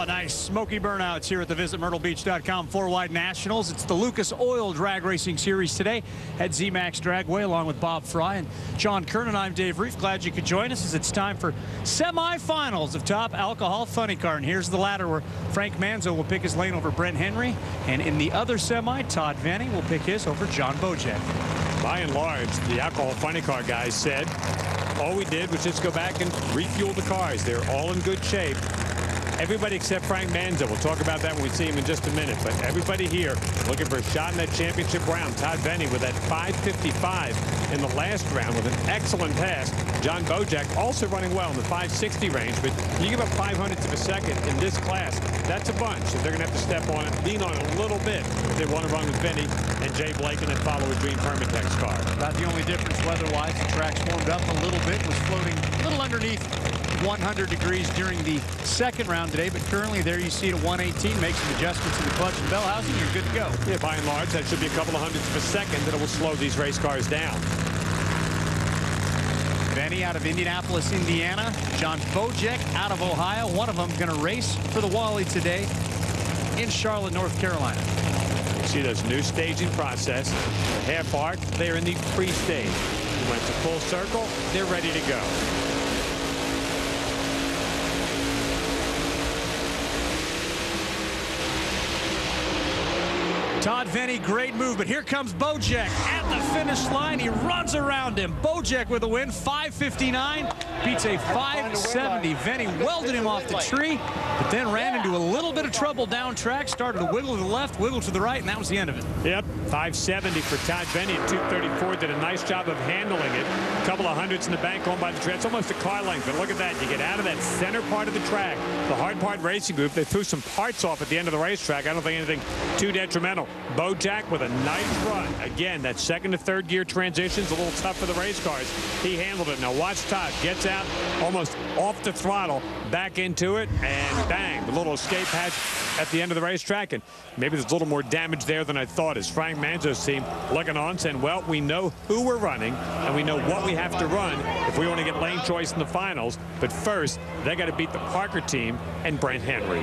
Oh, nice smoky burnouts here at the visitmyrtlebeach.com 4-wide Nationals. It's the Lucas Oil Drag Racing Series today at Z-Max Dragway along with Bob Fry and John Kernan. I'm Dave Reef. Glad you could join us as it's time for semifinals of Top Alcohol Funny Car. And here's the ladder where Frank Manzo will pick his lane over Brent Henry. And in the other semi, Todd Veney will pick his over John Bojec. By and large, the Alcohol Funny Car guys said all we did was just go back and refuel the cars. They're all in good shape. Everybody except Frank Manzo. We'll talk about that when we see him in just a minute. But everybody here looking for a shot in that championship round. Todd Veney with that 555 in the last round with an excellent pass. John Bojec also running well in the 560 range. But you give up 500ths of a second in this class, that's a bunch. So they're going to have to step on it, lean on it a little bit if they want to run with Veney and Jay Blake and then follow a Dream Permatex car. About the only difference weather-wise, the track's warmed up a little bit, was floating a little underneath 100 degrees during the second round today, but currently there you see it at 118. Make some adjustments in the clutch and bell housing, you're good to go. Yeah, by and large, that should be a couple of hundredths of a second that it will slow these race cars down. Veney out of Indianapolis, Indiana. John Bojec out of Ohio. One of them going to race for the Wally today in Charlotte, North Carolina. You see this new staging process. The half arc, they're in the pre-stage. We went to full circle, they're ready to go. Todd Veney, great move, but here comes Bojec at the finish line. He runs around him. Bojec with a win, 559, beats a 570. Veney welded him off the tree, but then ran into a little bit of trouble down track, started to wiggle to the left, wiggle to the right, and that was the end of it. Yep, 570 for Todd Veney at 234. Did a nice job of handling it. A couple of hundreds in the bank going by the track. It's almost a car length, but look at that. You get out of that center part of the track. The hard part racing group, they threw some parts off at the end of the racetrack. I don't think anything too detrimental. Bojec with a nice run. Again, that second to third gear transition's a little tough for the race cars. He handled it. Now watch Todd. Gets out almost off the throttle, back into it, and bang, the little escape hatch at the end of the racetrack. And maybe there's a little more damage there than I thought. As Frank Manzo's team looking on, saying, well, we know who we're running, and we know what we have to run if we want to get lane choice in the finals. But first, they got to beat the Parker team and Brent Henry.